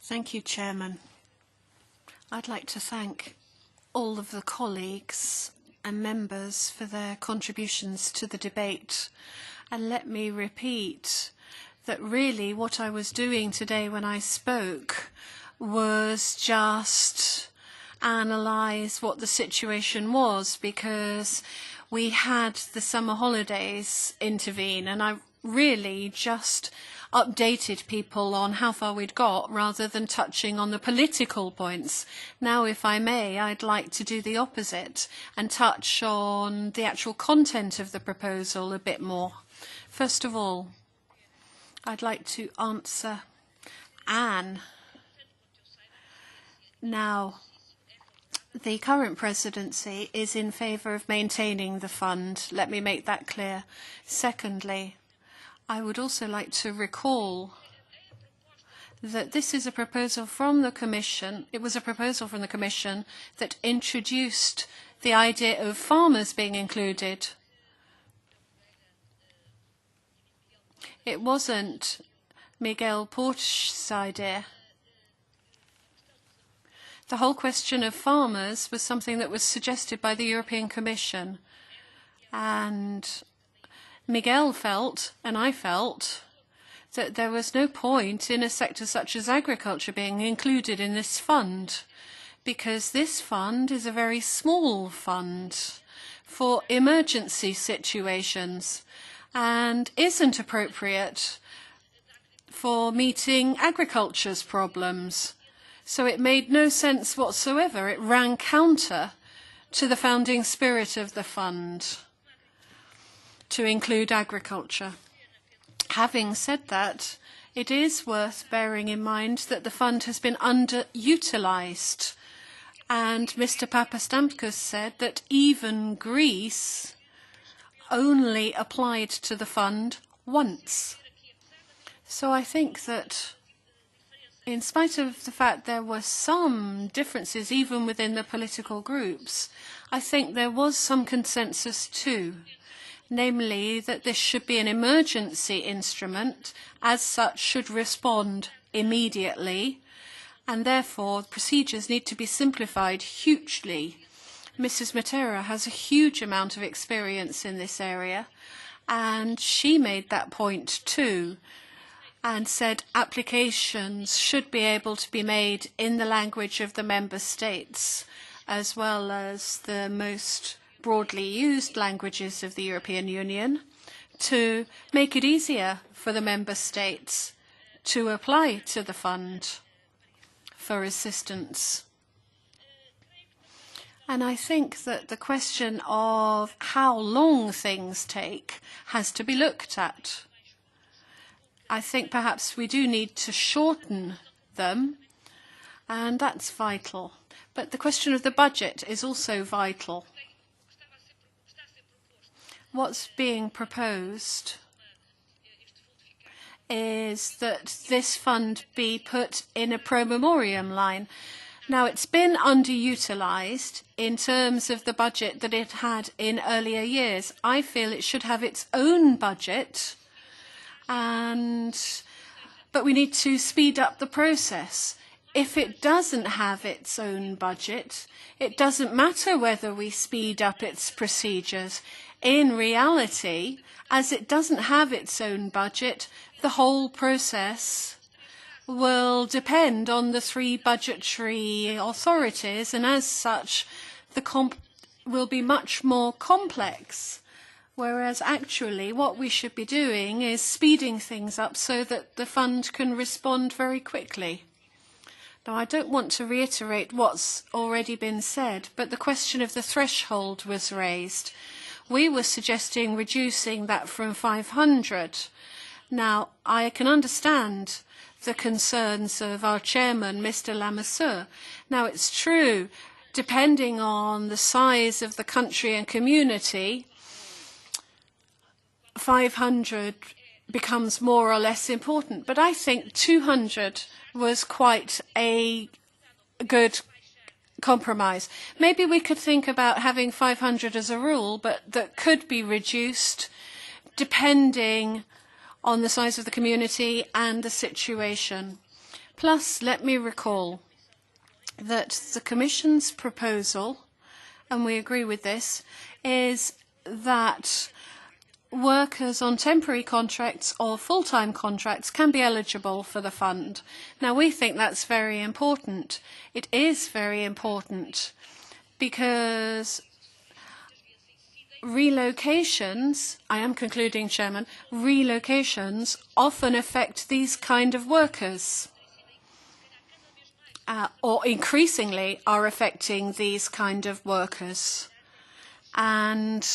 Thank you, Chairman. I'd like to thank all of the colleagues and members for their contributions to the debate. And let me repeat that really what I was doing today when I spoke was just analyse what the situation was, because we had the summer holidays intervene and I really just updated people on how far we'd got rather than touching on the political points. Now, if I may, I'd like to do the opposite and touch on the actual content of the proposal a bit more. First of all, I'd like to answer Anne. Now, the current presidency is in favour of maintaining the fund. Let me make that clear. Secondly, I would also like to recall that this is a proposal from the Commission. It was a proposal from the Commission that introduced the idea of farmers being included. It wasn't Miguel Port's idea. The whole question of farmers was something that was suggested by the European Commission. And Miguel felt, and I felt, that there was no point in a sector such as agriculture being included in this fund, because this fund is a very small fund for emergency situations and isn't appropriate for meeting agriculture's problems. So it made no sense whatsoever. It ran counter to the founding spirit of the fund to include agriculture. Having said that, it is worth bearing in mind that the fund has been underutilised. And Mr. Papastamkos said that even Greece only applied to the fund once. So I think that in spite of the fact there were some differences even within the political groups, I think there was some consensus too, namely that this should be an emergency instrument, as such should respond immediately, and therefore procedures need to be simplified hugely. Mrs. Matera has a huge amount of experience in this area, and she made that point too, and said applications should be able to be made in the language of the member states, as well as the most broadly used languages of the European Union, to make it easier for the member states to apply to the fund for assistance. And I think that the question of how long things take has to be looked at. I think perhaps we do need to shorten them, and that's vital. But the question of the budget is also vital. What's being proposed is that this fund be put in a pro memoriam line. Now, it's been underutilised in terms of the budget that it had in earlier years. I feel it should have its own budget, but we need to speed up the process. If it doesn't have its own budget, it doesn't matter whether we speed up its procedures. In reality, as it doesn't have its own budget, the whole process will depend on the three budgetary authorities, and as such, the comp will be much more complex. Whereas actually what we should be doing is speeding things up so that the fund can respond very quickly. Now, I don't want to reiterate what's already been said, but the question of the threshold was raised. We were suggesting reducing that from 500. Now, I can understand the concerns of our chairman, Mr. Lamassoure. Now, it's true, depending on the size of the country and community, 500 becomes more or less important. But I think 200 was quite a good compromise. Maybe we could think about having 500 as a rule, but that could be reduced depending on the size of the community and the situation. Plus, let me recall that the Commission's proposal, and we agree with this, is that workers on temporary contracts or full-time contracts can be eligible for the fund. Now, we think that's very important. It is very important because relocations, I am concluding, Chairman, relocations often affect these kind of workers, or increasingly are affecting these kind of workers. And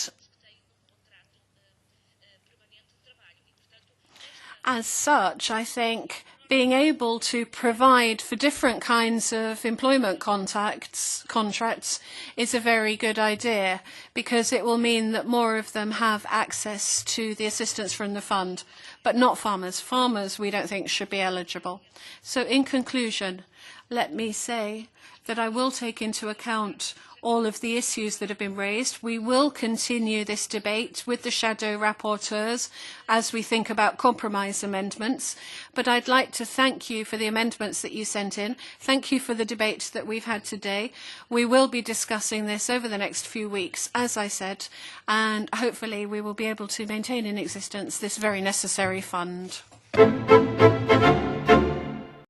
as such, I think being able to provide for different kinds of employment contracts is a very good idea, because it will mean that more of them have access to the assistance from the fund, but not farmers. Farmers, we don't think, should be eligible. So in conclusion, let me say that I will take into account all of the issues that have been raised. We will continue this debate with the shadow rapporteurs as we think about compromise amendments. But I'd like to thank you for the amendments that you sent in. Thank you for the debate that we've had today. We will be discussing this over the next few weeks, as I said, and hopefully we will be able to maintain in existence this very necessary fund.